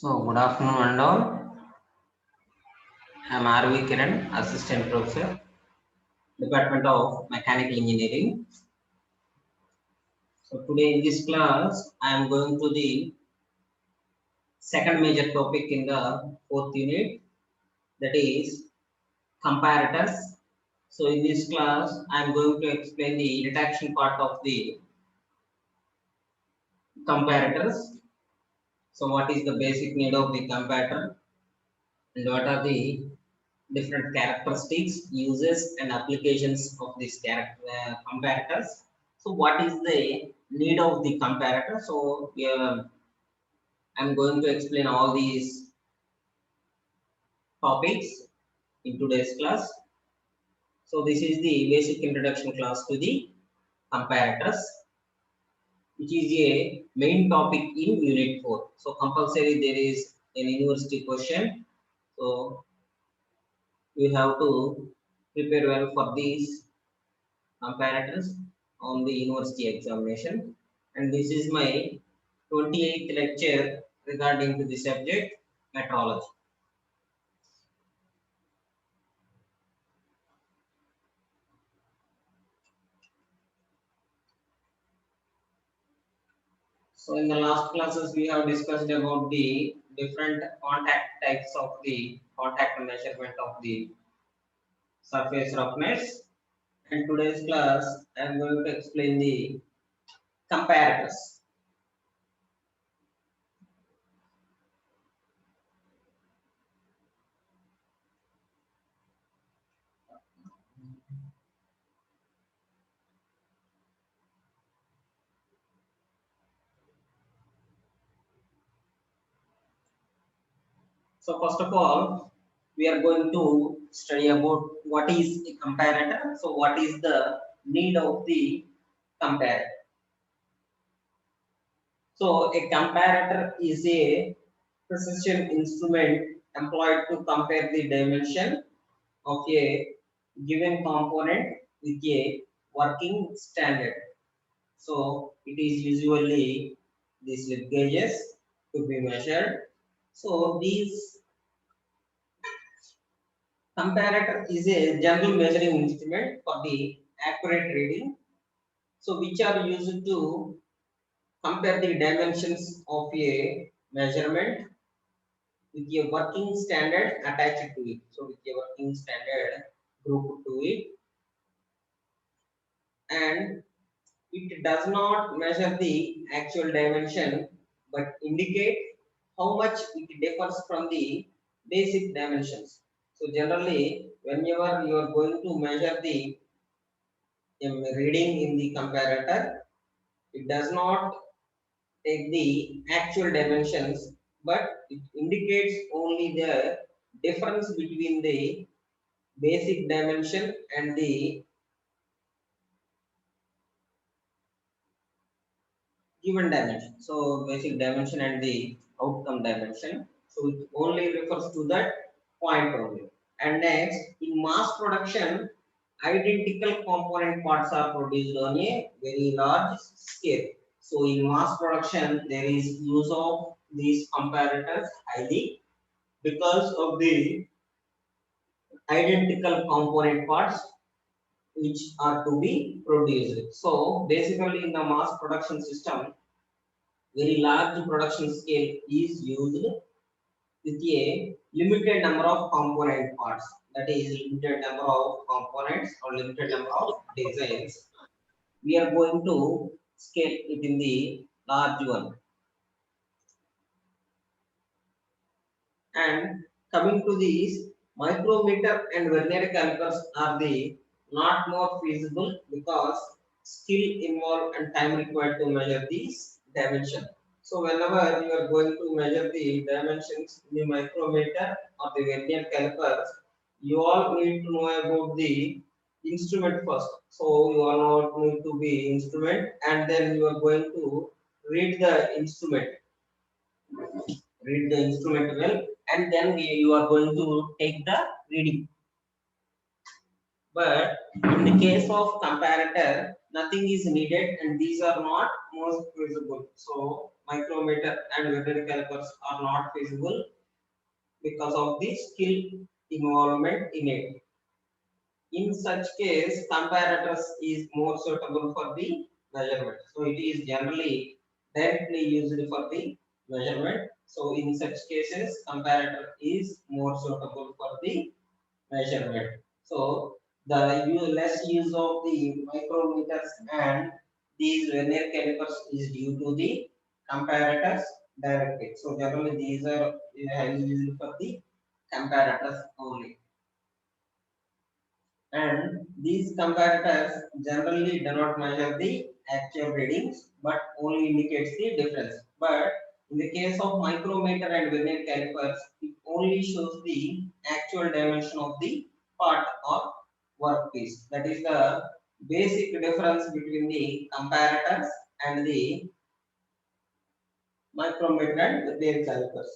Good afternoon and all. I am R.V. Kiran, Assistant Professor, Department of Mechanical Engineering. So today in this class, I am going to the second major topic in the fourth unit, that is comparators. So in this class, I am going to explain the reduction part of the comparators. So what is the basic need of the comparator and what are the different characteristics, uses and applications of these comparators. So what is the need of the comparator? So I'm going to explain all these topics in today's class. So this is the basic introduction class to the comparators, which is a main topic in unit 4. So compulsory there is an university question. So you have to prepare well for these comparators on the university examination, and this is my 28th lecture regarding to the subject metrology. So in the last classes we have discussed about the different contact types of the contact measurement of the surface roughness, and today's class I am going to explain the comparators. So first of all, we are going to study about what is a comparator. So what is the need of the comparator? So a comparator is a precision instrument employed to compare the dimension of a given component with a working standard. So it is usually the slip gauges to be measured. So these comparator is a general measuring instrument for the accurate reading, so which are used to compare the dimensions of a measurement with a working standard attached to it. So with a working standard grouped to it, and it does not measure the actual dimension but indicate how much it differs from the basic dimensions. So generally, whenever you are going to measure the reading in the comparator, it does not take the actual dimensions, but it indicates only the difference between the basic dimension and the given dimension. So basic dimension and the outcome dimension. So it only refers to that point only. And next, in mass production, identical component parts are produced on a very large scale. So in mass production, there is use of these comparators highly because of the identical component parts which are to be produced. So basically in the mass production system, very large production scale is used with a limited number of component parts. That is limited number of components or limited number of designs. We are going to scale it in the large one. And coming to these, micrometer and vernier calipers are the not more feasible because skill involved and time required to measure these dimensions. So whenever you are going to measure the dimensions in the micrometer or the vernier calipers, you all need to know about the instrument first. So you all know need to be instrument, and then you are going to read the instrument. Read the instrument well, and then you are going to take the reading. But in the case of comparator, nothing is needed and these are not most feasible. So micrometer and vernier calipers are not feasible because of the skill involvement in it. In such case, comparators is more suitable for the measurement. So it is generally directly used for the measurement. So in such cases, comparator is more suitable for the measurement. So the less use of the micrometers and these vernier calipers is due to the comparators directly. So generally these are highly used for the comparators only. And these comparators generally do not measure the actual readings but only indicates the difference. But in the case of micrometer and vernier calipers, it only shows the actual dimension of the part or workpiece. That is the basic difference between the comparators and the micrometer and vernier calipers.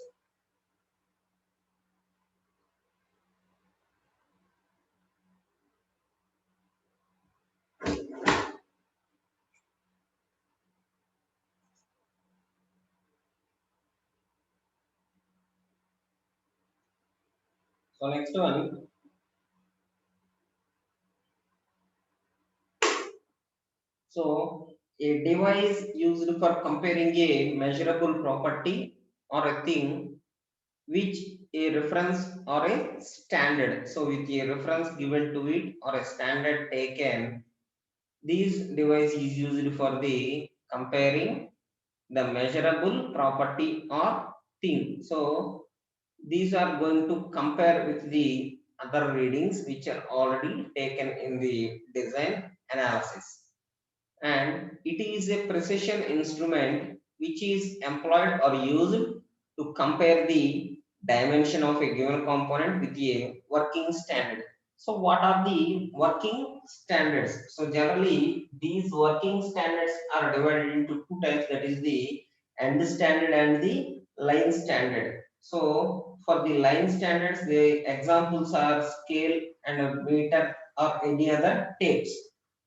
So next one. So a device used for comparing a measurable property or a thing which a reference or a standard. So with a reference given to it or a standard taken, this device is used for the comparing the measurable property or thing. So these are going to compare with the other readings which are already taken in the design analysis. And it is a precision instrument which is employed or used to compare the dimension of a given component with a working standard. So what are the working standards? So generally these working standards are divided into two types, that is the end standard and the line standard. So for the line standards, the examples are scale and a meter or any other tapes.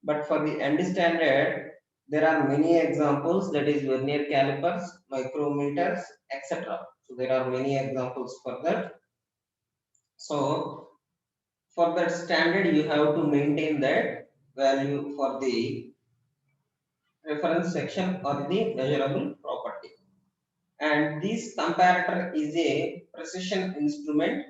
But for the end standard, there are many examples, that is vernier calipers, micrometers, etc. So there are many examples for that. So for that standard, you have to maintain that value for the reference section or the measurable property. And this comparator is a precision instrument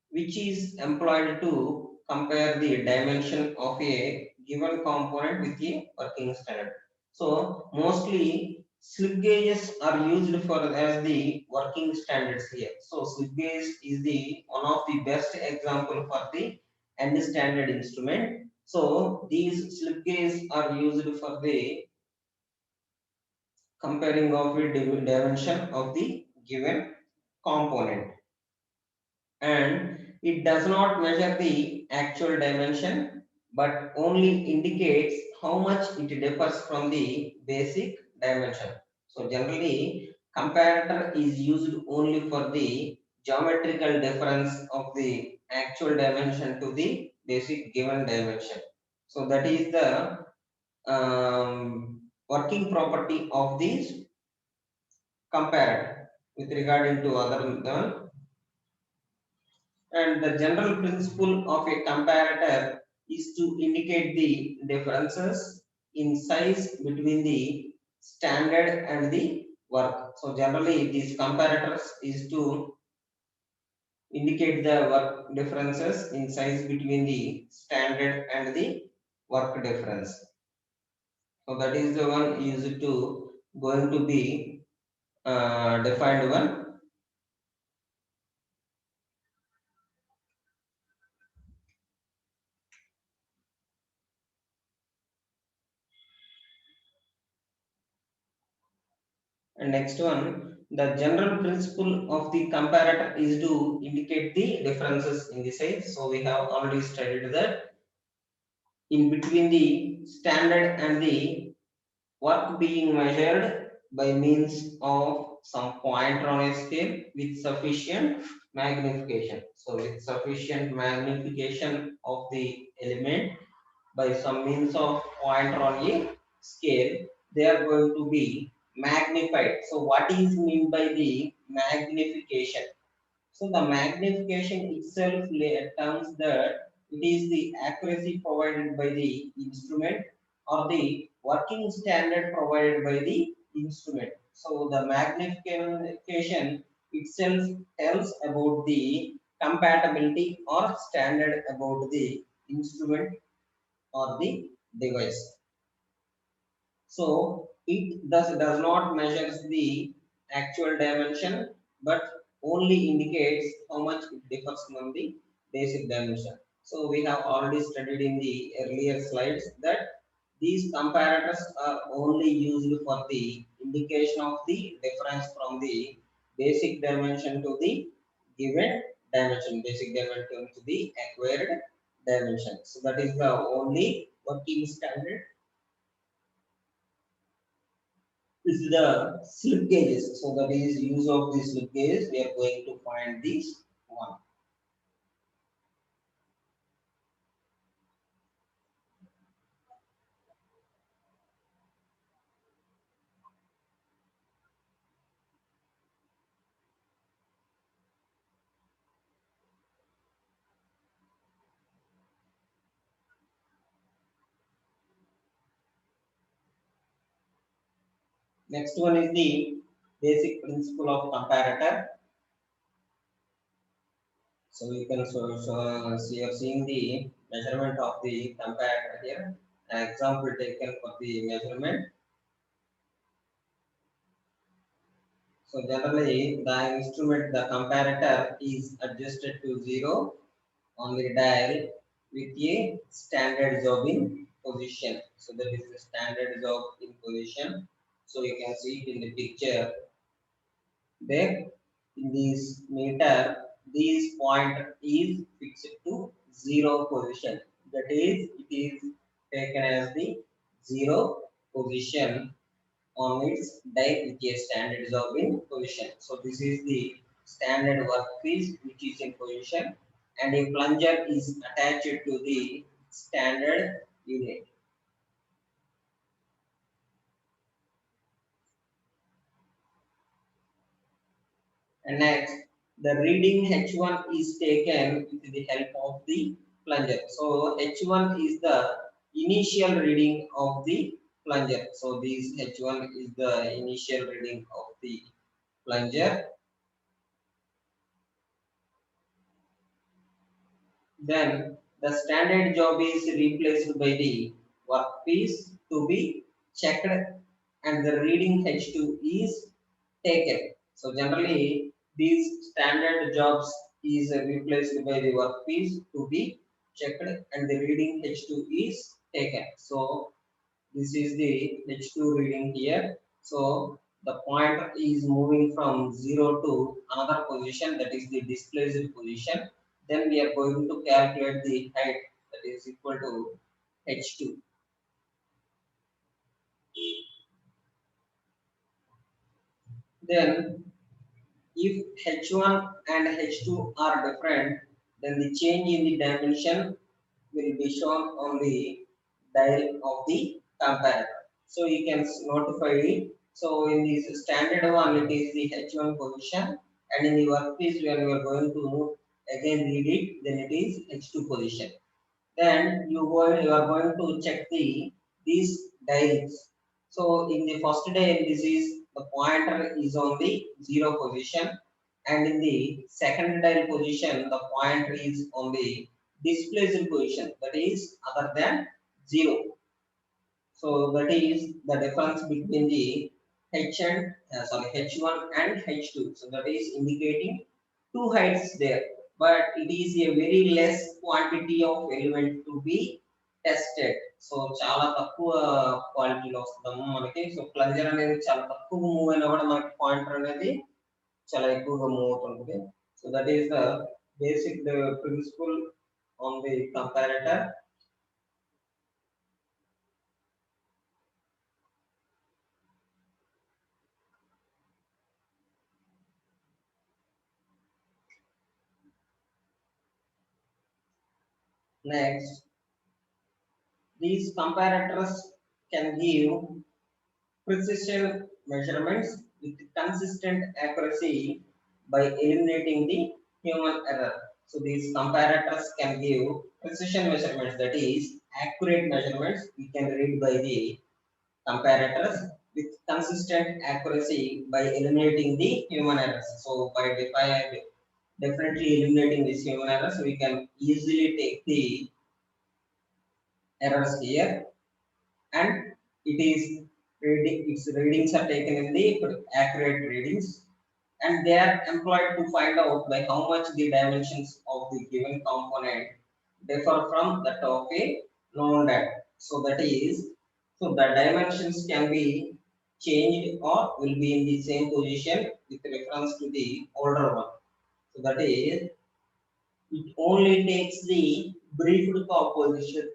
which is employed to compare the dimension of a given component with a working standard. So mostly slip gauges are used for as the working standards here. So slip gauge is the one of the best example for the end standard instrument. So these slip gauges are used for the comparing of the dimension of the given component, and it does not measure the actual dimension but only indicates how much it differs from the basic dimension. So generally comparator is used only for the geometrical difference of the actual dimension to the basic given dimension. So that is the working property of this comparator with regard to other than. And the general principle of a comparator is to indicate the differences in size between the standard and the work. So generally these comparators is to indicate the work differences in size between the standard and the work difference. So that is the one used to going to be defined one. And next one, the general principle of the comparator is to indicate the differences in the size. So we have already studied that in between the standard and the work being measured by means of some pointer on a scale with sufficient magnification. So with sufficient magnification of the element, by some means of pointer on a scale, they are going to be magnified. So what is meant by the magnification? So the magnification itself terms that it is the accuracy provided by the instrument or the working standard provided by the instrument. So the magnification itself tells about the compatibility or standard about the instrument or the device. So it does not measures the actual dimension, but only indicates how much it differs from the basic dimension. So we have already studied in the earlier slides that these comparators are only used for the indication of the difference from the basic dimension to the given dimension, basic dimension to the acquired dimension. So that is the only working standard. This is the slip gauges. So that is use of the slip gauges. We are going to find this one. Next one is the basic principle of comparator. So you can so you are seeing the measurement of the comparator here. An example taken for the measurement. So generally the instrument, the comparator is adjusted to 0 on the dial with a standard job in position. So that is the standard job in position. So you can see it in the picture there. In this meter, this point is fixed to 0 position. That is, it is taken as the 0 position on its dial with a standard job in position. So this is the standard workpiece which is in position, and a plunger is attached to the standard unit. And next, the reading H1 is taken with the help of the plunger. So H1 is the initial reading of the plunger. So this H1 is the initial reading of the plunger. Then the standard job is replaced by the workpiece to be checked, and the reading H2 is taken. So generally these standard jobs is replaced by the workpiece to be checked, and the reading H2 is taken. So this is the H2 reading here. So the pointer is moving from 0 to another position, that is the displaced position. Then we are going to calculate the height, that is equal to H2. Then if H1 and H2 are different, then the change in the dimension will be shown on the dial of the comparator. So you can notify it. So in this standard one, it is the H1 position, and in the workpiece, when you are going to again read it, then it is H2 position. Then you are going to check these dials. So in the first dial, this is the pointer is on the 0 position, and in the second dial position, the pointer is on the displaced position, that is other than 0. So that is the difference between the H1 and H2. So that is indicating two heights there, but it is a very less quantity of element to be tested. So చాలా తక్కువ క్వాలిటీలో వస్తుందమ్మా మనకి. So plunger అనేది చాలా తక్కువ move అయినా కూడా మనకి పాయింటర్ అనేది చాలా ఎక్కువగా మూవ్ అవుతుంటుంది. So that is the basic principle on the comparator. Next, These comparators can give precision measurements with consistent accuracy by eliminating the human error. So these comparators can give precision measurements, that is accurate measurements we can read by the comparators with consistent accuracy by eliminating the human errors. So by definitely eliminating these human errors, we can easily take the errors here, and it is reading, its readings are taken in the accurate readings, and they are employed to find out by how much the dimensions of the given component differ from that of a known data. So that is, so the dimensions can be changed or will be in the same position with reference to the older one. So that is, it only takes the briefed composition,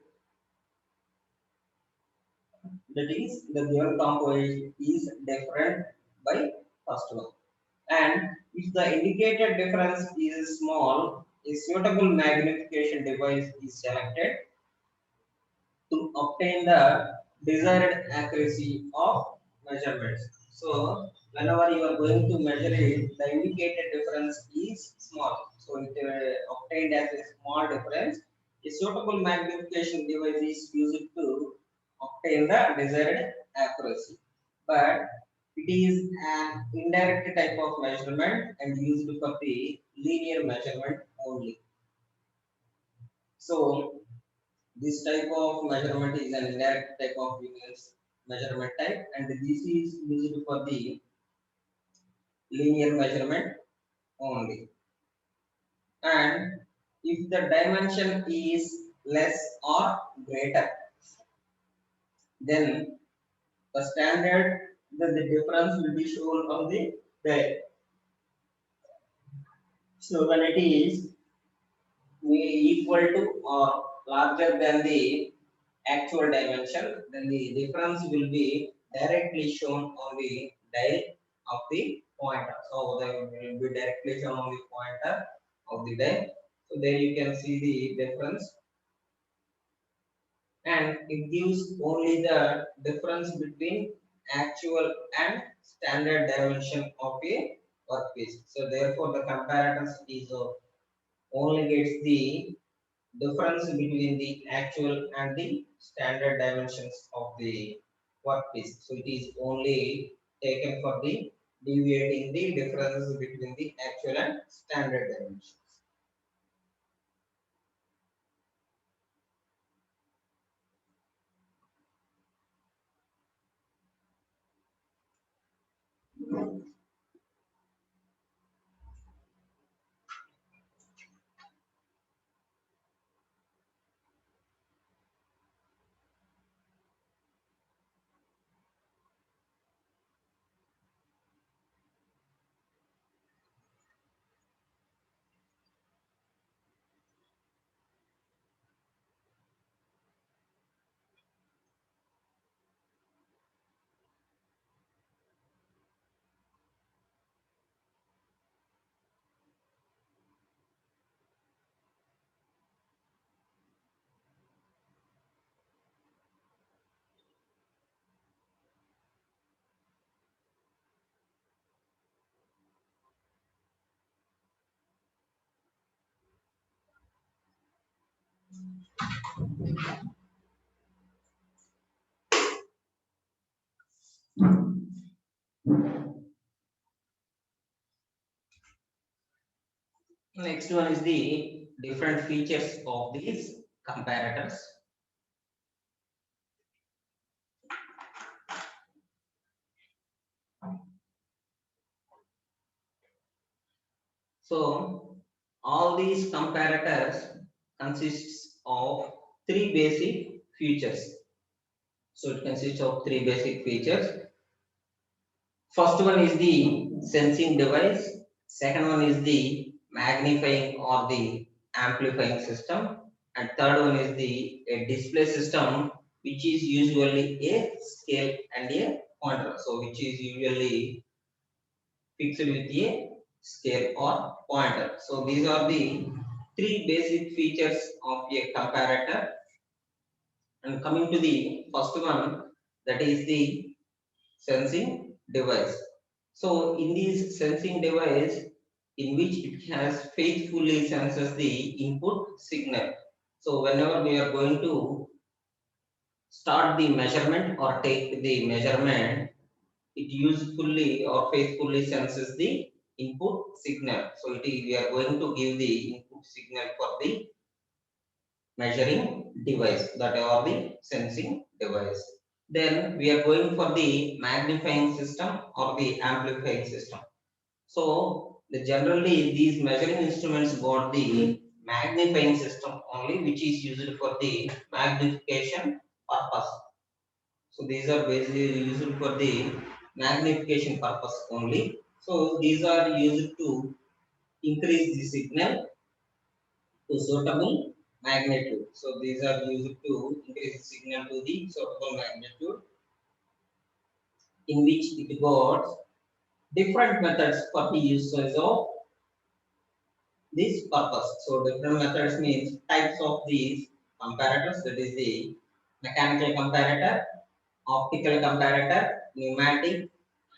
that is the given composition is different by first one. And if the indicated difference is small, a suitable magnification device is selected to obtain the desired accuracy of measurements. So whenever you are going to measure it, the indicated difference is small. So it obtained as a small difference. A suitable magnification device is used to obtain the desired accuracy. But it is an indirect type of measurement and used for the linear measurement only. So this type of measurement is an indirect type of units measurement type, and this is used for the linear measurement only. And if the dimension is less or greater, then the standard, then the difference will be shown on the dial. So when it is equal to or larger than the actual dimension, then the difference will be directly shown on the dial of the pointer. So they will be directly shown on the pointer of the dial. So there you can see the difference, and it gives only the difference between actual and standard dimension of a workpiece. So therefore the comparators is only gets the difference between the actual and the standard dimensions of the workpiece. So it is only taken for the deviating the difference between the actual and standard dimensions. Next one is the different features of these comparators. So all these comparators consists of three basic features. So it consists of three basic features. First one is the sensing device. Second one is the magnifying or the amplifying system. And third one is the a display system, which is usually a scale and a pointer. So which is usually fixed with a scale or pointer. So these are the three basic features of a comparator. And coming to the first one, that is the sensing device. So in this sensing device, in which it has faithfully senses the input signal. So whenever we are going to start the measurement or take the measurement, it usefully or faithfully senses the input signal. So we are going to give the input signal for the measuring device, that are the sensing device. Then we are going for the magnifying system or the amplifying system. So generally these measuring instruments got the magnifying system only, which is used for the magnification purpose. So these are basically used for the magnification purpose only. So these are used to increase the signal to suitable magnitude. So these are used to increase the signal to the suitable magnitude, in which it got different methods for the usage of this purpose. So different methods means types of these comparators, that is the mechanical comparator, optical comparator, pneumatic,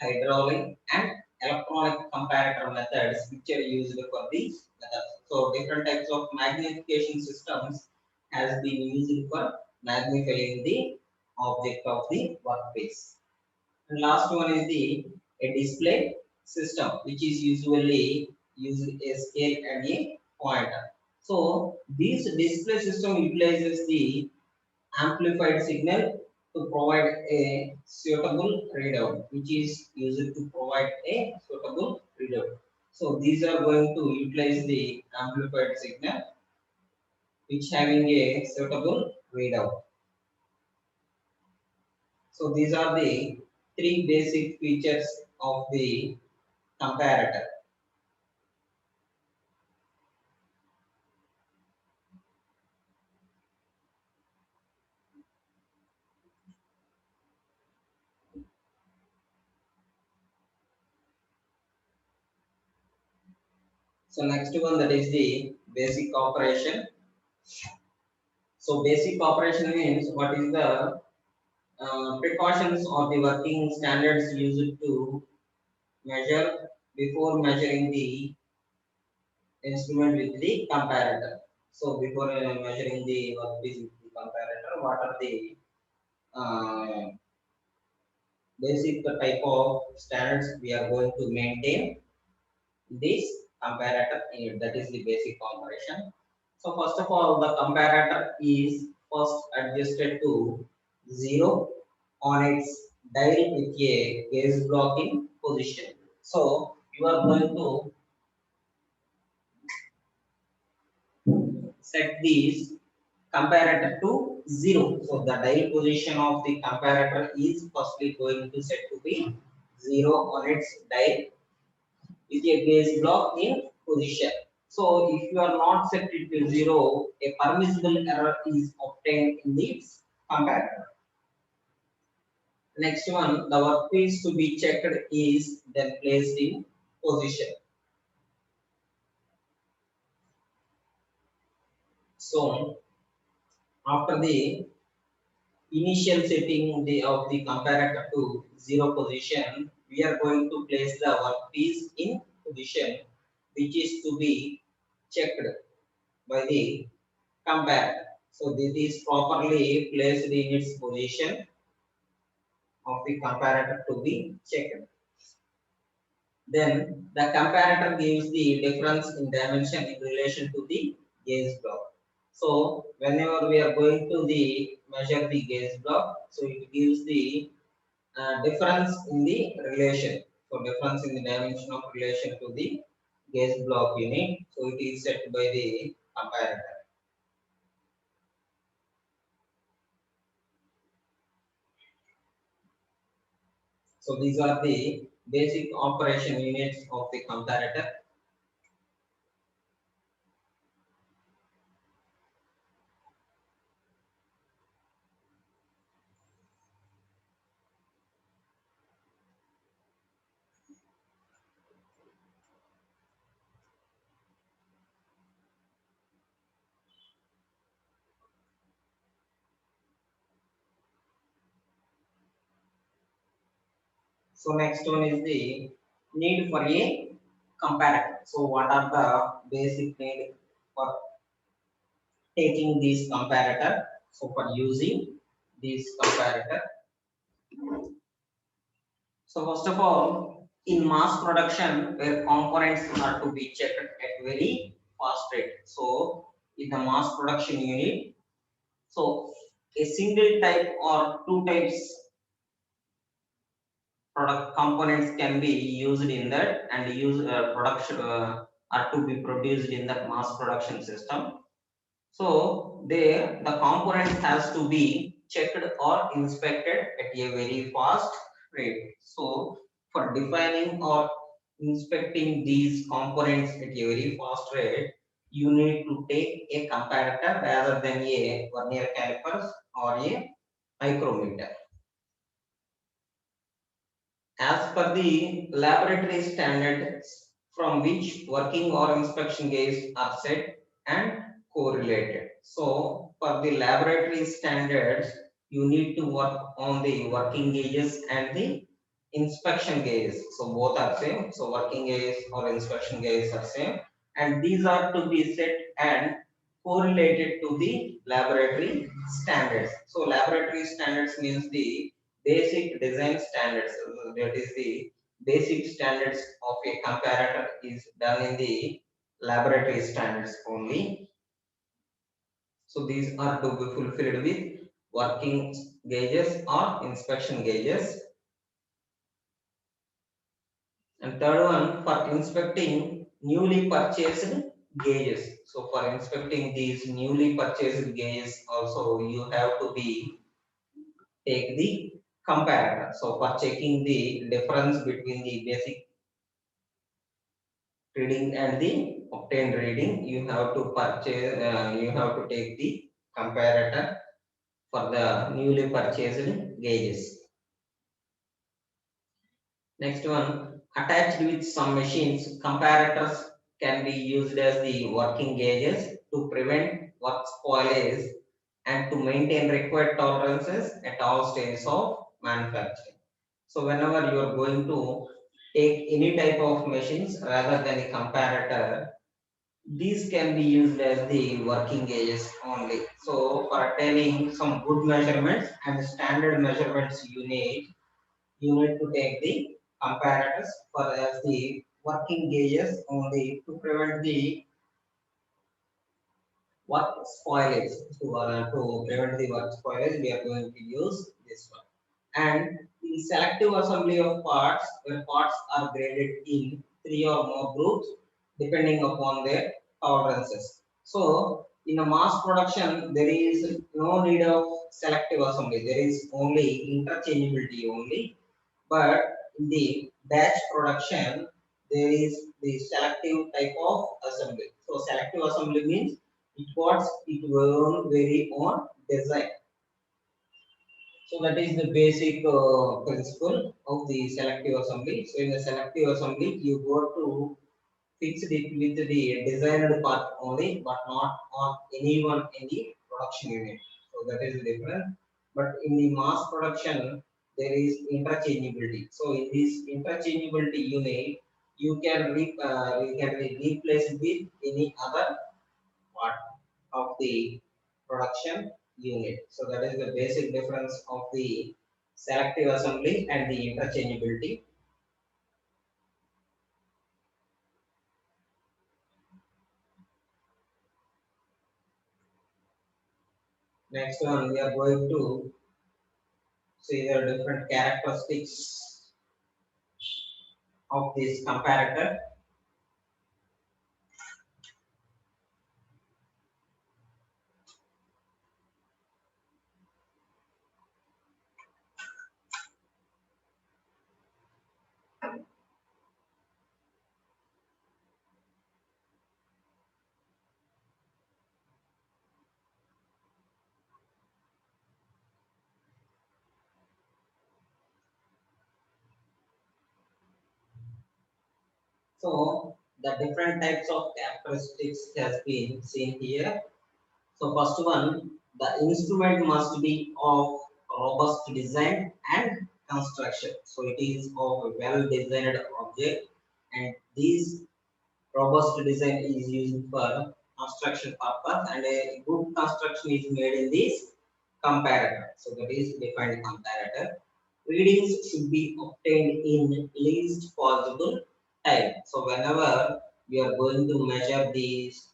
hydraulic, and electronic comparator methods, which are used for these methods. So different types of magnification systems has been used for magnifying the object of the workpiece. And last one is the a display system, which is usually using a scale and a pointer. So this display system utilizes the amplified signal to provide a suitable readout, which is used to provide a suitable readout. So these are going to utilize the amplified signal, which having a suitable readout. So these are the three basic features of the comparator. So next one, that is the basic operation. So basic operation means what is the precautions or the working standards used to measure before measuring the instrument with the comparator. So before measuring the workpiece with the comparator, what are the uh, basic type of standards we are going to maintain this comparator unit, that is the basic operation. So first of all, the comparator is first adjusted to 0 on its dial with a gauge block in position. So you are going to set these comparator to 0. So the dial position of the comparator is firstly going to set to be 0 on its dial with a gauge block in position. So if you are not set it to 0, a permissible error is obtained in this comparator. Next one, the workpiece to be checked is then placed in position. So after the initial setting of the comparator to 0 position, we are going to place the workpiece in position, which is to be checked by the comparator. So this is properly placed in its position of the comparator to be checked. Then the comparator gives the difference in dimension in relation to the gauge block. So whenever we are going to the measure the gauge block, so it gives the difference in the relation. So difference in the dimension of relation to the gauge block unit. So it is set by the comparator. So these are the basic operation units of the comparator. So next one is the need for a comparator. So what are the basic need for taking these comparator? So for using these comparator. So first of all, in mass production, where components are to be checked at very fast rate. So in the mass production unit, so a single type or two types product components can be used in that and use production are to be produced in that mass production system. So there the components has to be checked or inspected at a very fast rate. So for defining or inspecting these components at a very fast rate, you need to take a comparator rather than a vernier calipers or a micrometer. As per the laboratory standards from which working or inspection gauges are set and correlated. So for the laboratory standards, you need to work on the working gauges and the inspection gauges. So both are same. So working gauges or inspection gauges are same. And these are to be set and correlated to the laboratory standards. So laboratory standards means the basic design standards, that is the basic standards of a comparator is done in the laboratory standards only. So these are to be fulfilled with working gauges or inspection gauges. And third one, for inspecting newly purchased gauges. So for inspecting these newly purchased gauges also you have to be take the comparator. So for checking the difference between the basic reading and the obtained reading, you have to purchase, you have to take the comparator for the newly purchased gauges. Next one, attached with some machines, comparators can be used as the working gauges to prevent work spoilage and to maintain required tolerances at all stages of manufacturing. So whenever you are going to take any type of machines rather than a comparator, these can be used as the working gauges only. So for attaining some good measurements and standard measurements you need to take the comparators for as the working gauges only to prevent the work spoilage. To prevent the work spoilage, we are going to use this one. And in selective assembly of parts, where parts are graded in three or more groups depending upon their tolerances. So in a mass production, there is no need of selective assembly. There is only interchangeability only. But in the batch production, there is the selective type of assembly. So selective assembly means it will vary on design. So that is the basic principle of the selective assembly. So in the selective assembly, you go to fix it with the designed part only, but not on anyone in the production unit. So that is the difference. But in the mass production, there is interchangeability. So in this interchangeability unit, you can replace it with any other part of the production unit. So that is the basic difference of the selective assembly and the interchangeability. Next one, we are going to see the different characteristics of this comparator. So the different types of characteristics has been seen here. So first one, the instrument must be of robust design and construction. So it is of a well designed object, and this robust design is used for construction purpose, and a good construction is made in this comparator. So that is defined comparator. Readings should be obtained in least possible time. So whenever we are going to measure these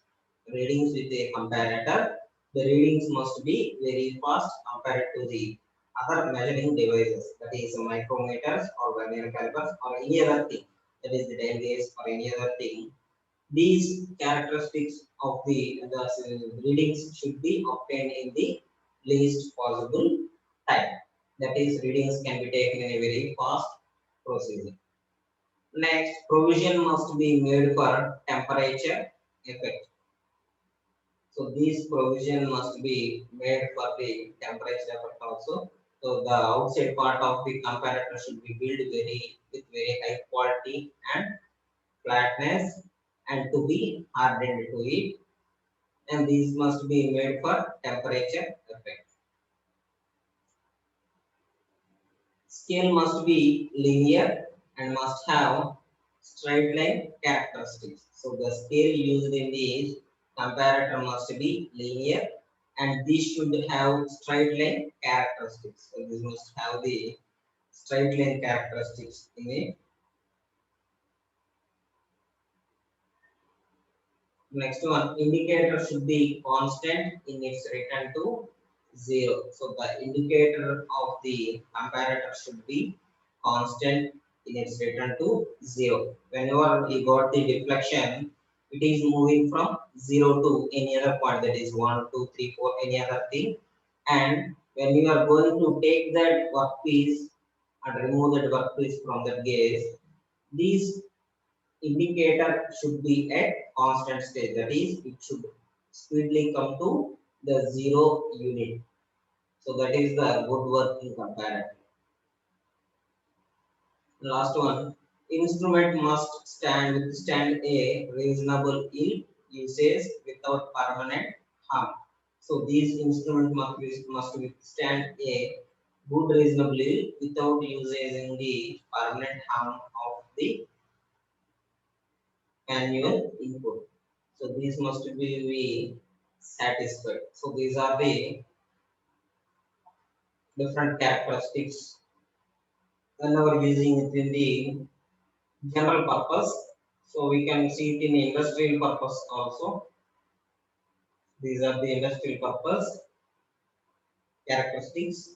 readings with a comparator, the readings must be very fast compared to the other measuring devices, that is micrometers or vernier calipers or any other thing, that is the dial gauge or any other thing. These characteristics of the readings should be obtained in the least possible time. That is, readings can be taken in a very fast procedure. Next, provision must be made for temperature effect. So these provision must be made for the temperature effect also. So the outside part of the comparator should be built with very high quality and flatness, and to be hardened to it, and these must be made for temperature effect. Scale must be linear and must have straight line characteristics. So the scale used in this comparator must be linear, and this should have straight line characteristics. So this must have the straight line characteristics in it. Next one, indicator should be constant in its return to 0. So the indicator of the comparator should be constant in its return to 0. Whenever we got the deflection, it is moving from 0 to any other point, that is 1, 2, 3, 4, any other thing. And when you are going to take that workpiece and remove that workpiece from that gauge, these indicator should be at constant state, that is it should speedily come to the 0 unit. So that is the good working comparator. Last one, instrument must withstand a reasonable ill usage without permanent harm. So these instruments must withstand a good reasonable ill without using the permanent harm of the annual input. So these must be satisfied. So these are the different characteristics whenever using it in the general purpose. So we can see it in industrial purpose also. These are the industrial purpose characteristics.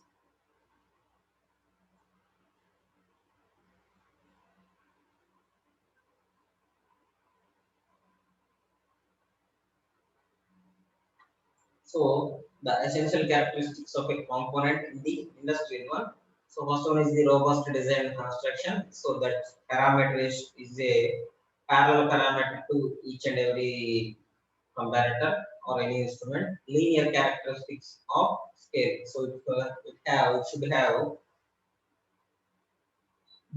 So the essential characteristics of a component in the industrial one. So first one is the robust design and construction. So that parameter is a parallel parameter to each and every comparator or any instrument. Linear characteristics of scale. So it should have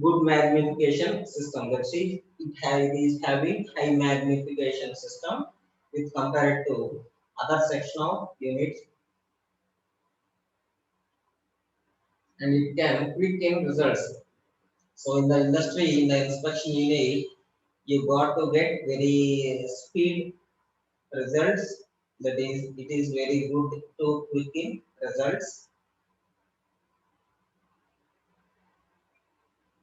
good magnification system. That's it. It is having high magnification system with compared to other section of units, and it can quick in results. So in the industry, in the inspection unit, you got to get very speed results. That is, it is very good to quick in results.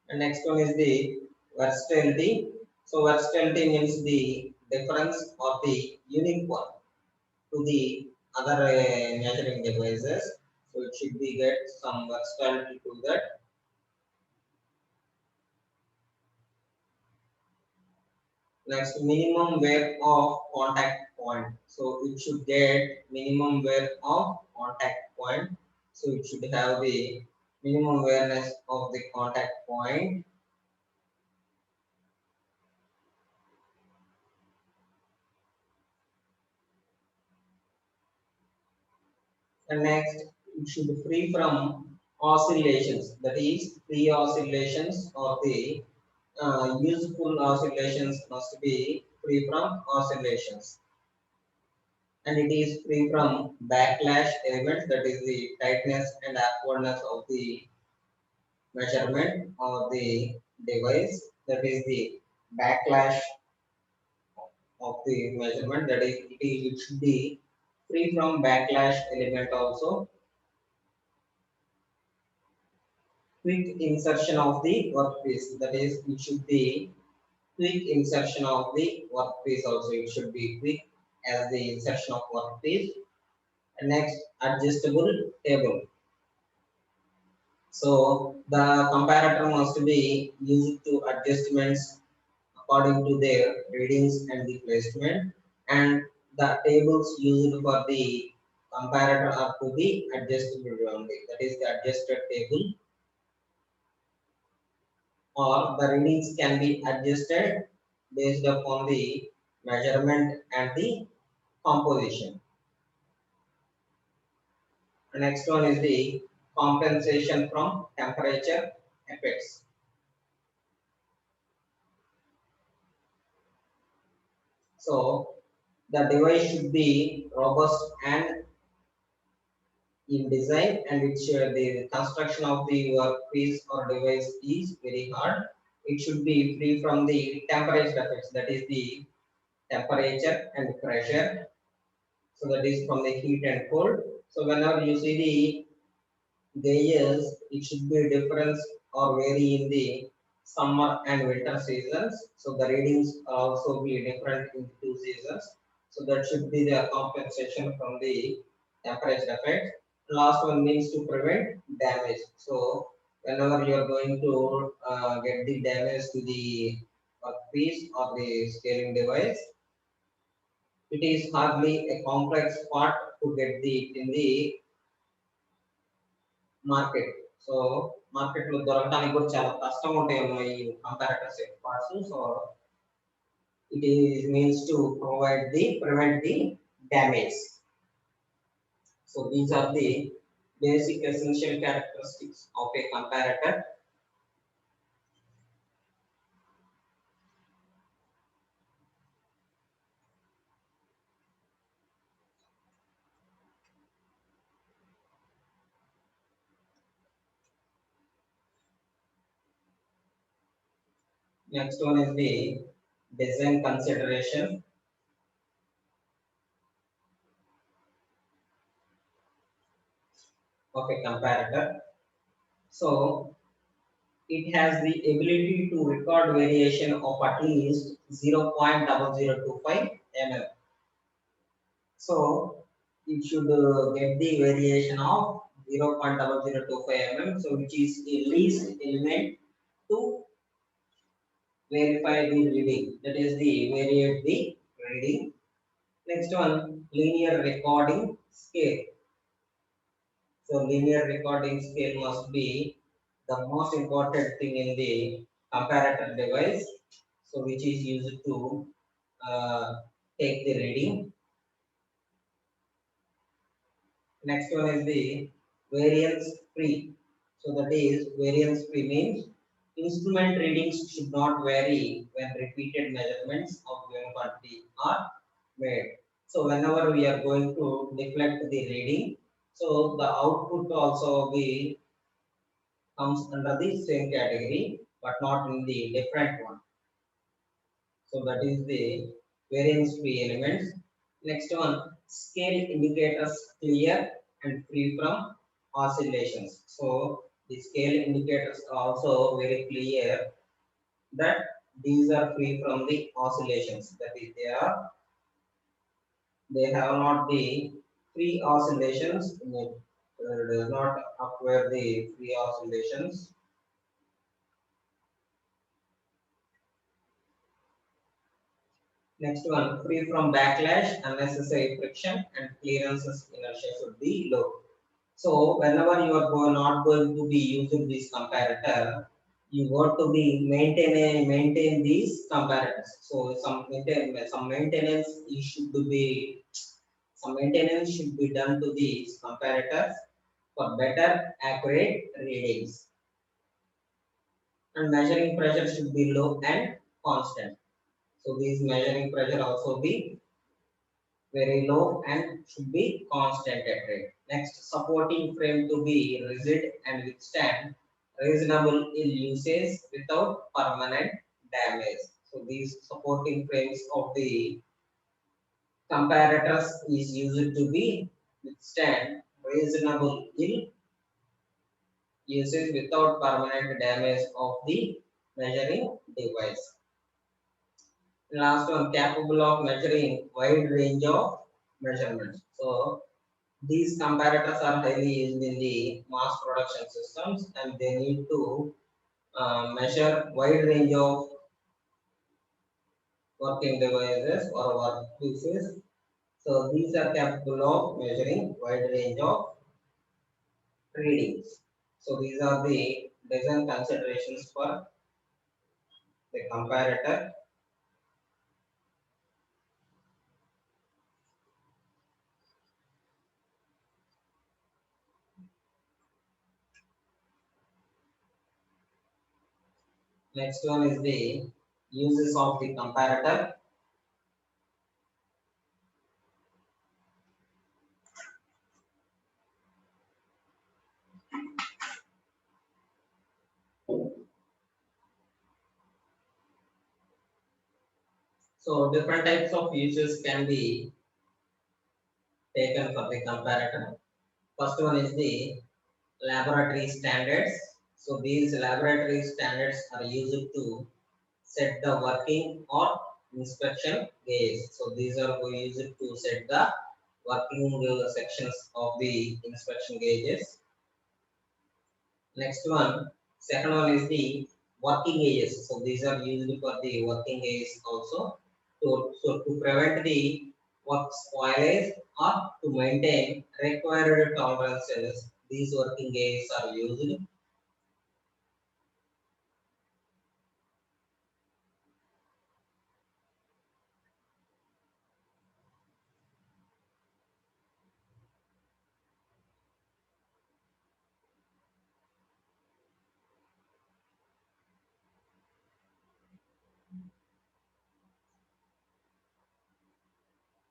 And next one is the versatility. So versatility means the difference or the unique one to the other measuring devices. So it should be get some versatility to that. Next, minimum wear of contact point. So it should get minimum wear of contact point. So it should have the minimum awareness of the contact point. And next, it should be free from oscillations. That is, free oscillations or the useful oscillations must be free from oscillations. And it is free from backlash elements, that is the tightness and awkwardness of the measurement of the device, that is the backlash of the measurement, that is it should be free from backlash element also. Quick insertion of the workpiece, that is it should be quick insertion of the workpiece also, it should be quick as the insertion of workpiece. And next, adjustable table. So the comparator must be used to adjustments according to their readings and the placement, and the tables used for the comparator are to be adjustable only, that is the adjusted table, or the readings can be adjusted based upon the measurement and the composition. The next one is the compensation from temperature effects. So the device should be robust and in design, and which the construction of the workpiece or device is very hard. It should be free from the temperature effects, that is the temperature and pressure. So that is from the heat and cold. So whenever you see the gauges, it should be difference or vary in the summer and winter seasons. So the readings also be different in the two seasons. So that should be the compensation from the temperature effect. Last one means to prevent damage. So whenever you are going to get the damage to the workpiece or the scaling device, it is hardly a complex part to get the in the market. So మార్కెట్లో దొరకడానికి కూడా చాలా కష్టం ఉంటాయేమో ఈ comparator set parts. So it is means to provide the prevent the damage. So these are the basic essential characteristics of a comparator. Next one is the design consideration of a comparator. So it has the ability to record variation of at least 0.0025 mm. So it should get the variation of 0.0025 mm. So which is the least element to verify the reading. That is the variate the reading. Next one, linear recording scale. So linear recording scale must be the most important thing in the comparator device. So which is used to take the reading. Next one is the variance free. So that is variance free means instrument readings should not vary when repeated measurements of given quantity are made. So whenever we are going to deflect the reading, so the output also be comes under the same category, but not in the different one. So that is the variance free elements. Next one, scale indicators clear and free from oscillations. So the scale indicators are also very clear that these are free from the oscillations. That is, they have not the free oscillations in it. Does not acquire the free oscillations. Next one, free from backlash, unnecessary friction, and clearances inertia should be low. So whenever you are not going to be using this comparator, you got to be maintain these comparators. So some maintenance should be done to these comparators for better accurate readings. And measuring pressure should be low and constant. So these measuring pressure also be very low and should be constant at rate. Next, supporting frame to be rigid and withstand reasonable yield usage without permanent damage. So these supporting frames of the comparators is used to be withstand reasonable yield usage without permanent damage of the measuring device. Last one, capable of measuring wide range of measurements. So these comparators are highly used in the mass production systems, and they need to measure wide range of working devices or workpieces. So these are capable of measuring wide range of readings. So these are the design considerations for the comparator. Next one is the uses of the comparator. So different types of uses can be taken for the comparator. First one is the laboratory standards. So these laboratory standards are used to set the working or inspection gauge. So these are used to set the working sections of the inspection gauges. Next one, second one is the working gauges. So these are used for the working gauges also. So to prevent the work spoilage or to maintain required tolerances, these working gauges are used.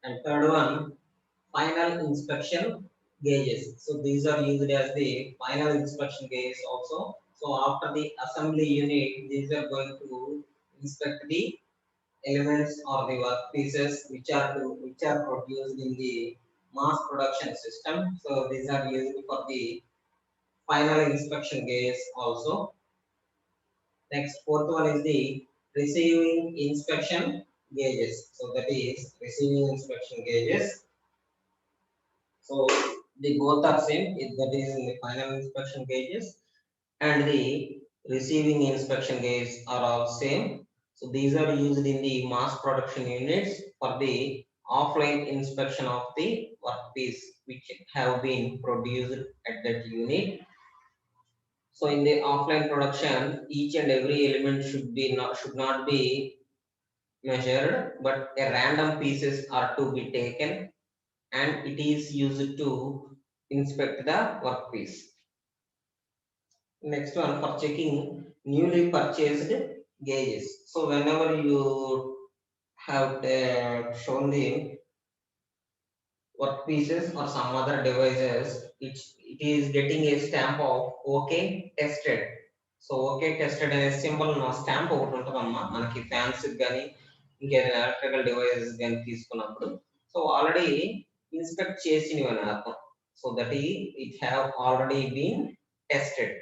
And third one, final inspection gauges. So these are used as the final inspection gauges also. So after the assembly unit, these are going to inspect the elements or the workpieces which are produced in the mass production system. So these are used for the final inspection gauge also. Next, fourth one is the receiving inspection gauges. So that is receiving inspection gauges. So the both are same. That is in the final inspection gauges and the receiving inspection gauges are all same. So these are used in the mass production units for the offline inspection of the workpiece which have been produced at that unit. So in the offline production, each and every element should not be measured, but a random pieces are to be taken and it is used to inspect the workpiece. Next one, for checking newly purchased gauges. So whenever you have shown the workpieces or some other devices, it is getting a stamp of OK tested. So OK tested అనే symbol నా stamp ఒకటి ఉంటుందమ్మా మనకి fans కానీ ఇంకేదైనా electrical devices కానీ తీసుకున్నప్పుడు so already inspect చేసినవి అని అర్థం so that it have already been tested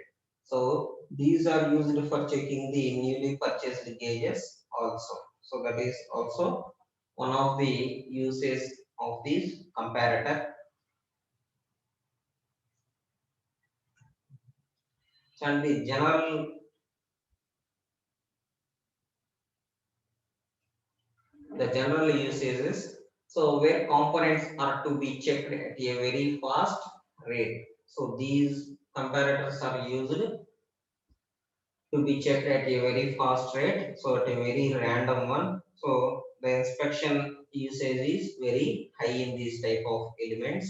so these are used for checking the newly purchased gauges also. So that is also one of the uses of this comparator. And the general usages, so where components are to be checked at a very fast rate. So these comparators are used to be checked at a very fast rate, so at a very random one. So the inspection usage is very high in these type of elements.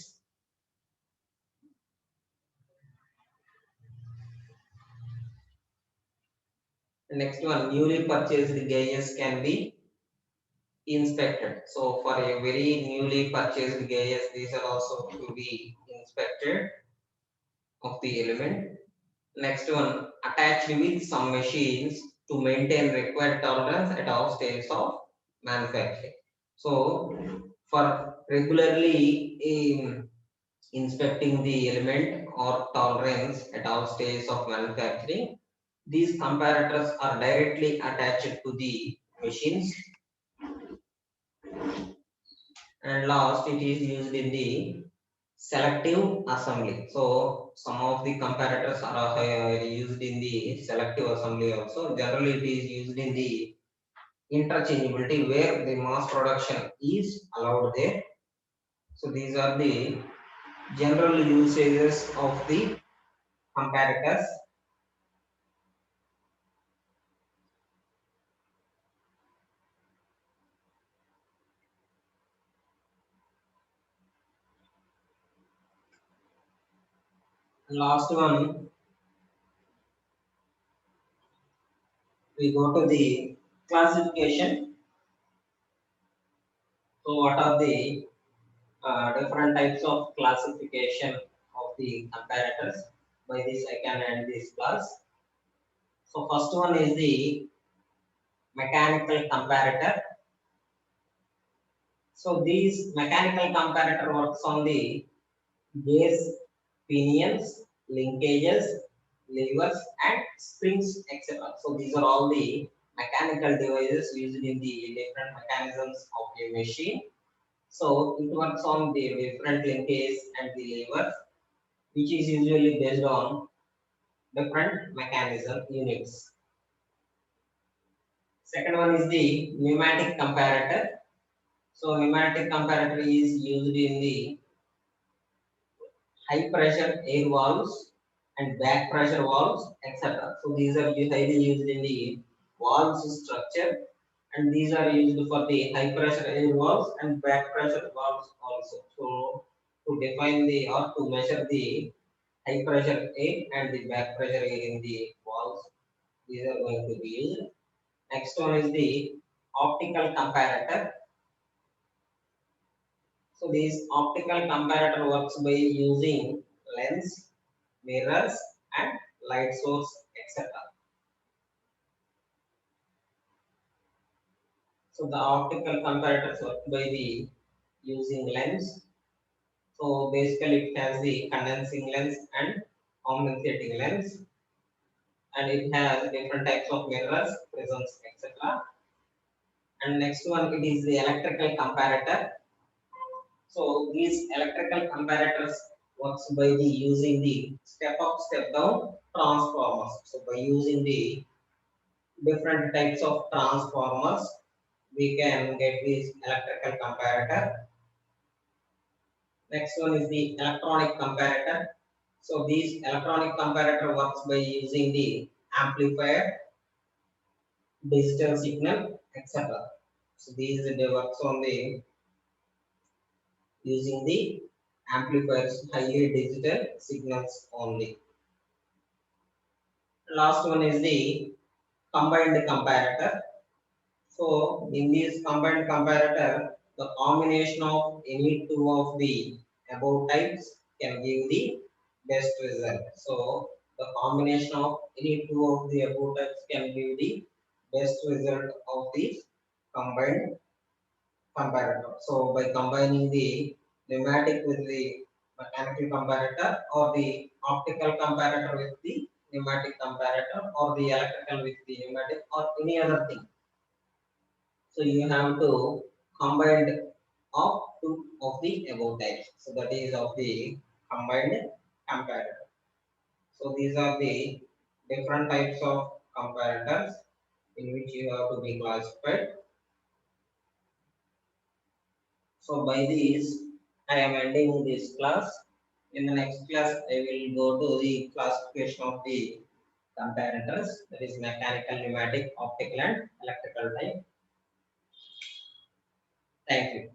The next one, newly purchased gauges can be inspected. So for a very newly purchased gauges, these are also to be inspected of the element. Next one, attached with some machines to maintain required tolerance at all stages of manufacturing. So, for regularly inspecting the element or tolerance at all stages of manufacturing, these comparators are directly attached to the machines. And last, it is used in the selective assembly. So some of the comparators are used in the selective assembly also. Generally, it is used in the interchangeability where the mass production is allowed there. So these are the general usages of the comparators. Last one, we go to the classification. So what are the different types of classification of the comparators? By this I can end this class. So first one is the mechanical comparator. So these mechanical comparator works on the gears, pinions, linkages, levers, and springs, etc. So these are all the mechanical devices used in the different mechanisms of a machine. So it works on the different linkages and the levers, which is usually based on different mechanism units. Second one is the pneumatic comparator. So pneumatic comparator is used in the high pressure air valves and back pressure valves, etc. So these are highly used in the valves structure, and these are used for the high pressure air valves and back pressure valves also. So to define the or to measure the high pressure air and the back pressure air in the valves, these are going to be used. Next one is the optical comparator. So this optical comparator works by using lens, mirrors, and light source, etc. So the optical comparators work by the using lens. So basically it has the condensing lens and compensating lens, and it has different types of mirrors, prisms, etc. And next one, it is the electrical comparator. So these electrical comparators works by the using the step up, step down transformers. So by using the different types of transformers, we can get this electrical comparator. Next one is the electronic comparator. So this electronic comparator works by using the amplifier, digital signal, etc. So these they works on the using the amplifiers, highly digital signals only. Last one is the combined comparator. So in this combined comparator, the combination of any two of the above types can give the best result. So the combination of any two of the above types can give the best result of this combined comparator. So by combining the pneumatic with the mechanical comparator, or the optical comparator with the pneumatic comparator, or the electrical with the pneumatic, or any other thing. So you have to combine of two of the above types. So that is of the combined comparator. So these are the different types of comparators in which you have to be classified. So by this, I am ending this class. In the next class, I will go to the classification of the comparators, that is mechanical, pneumatic, optical, and electrical type. Thank you.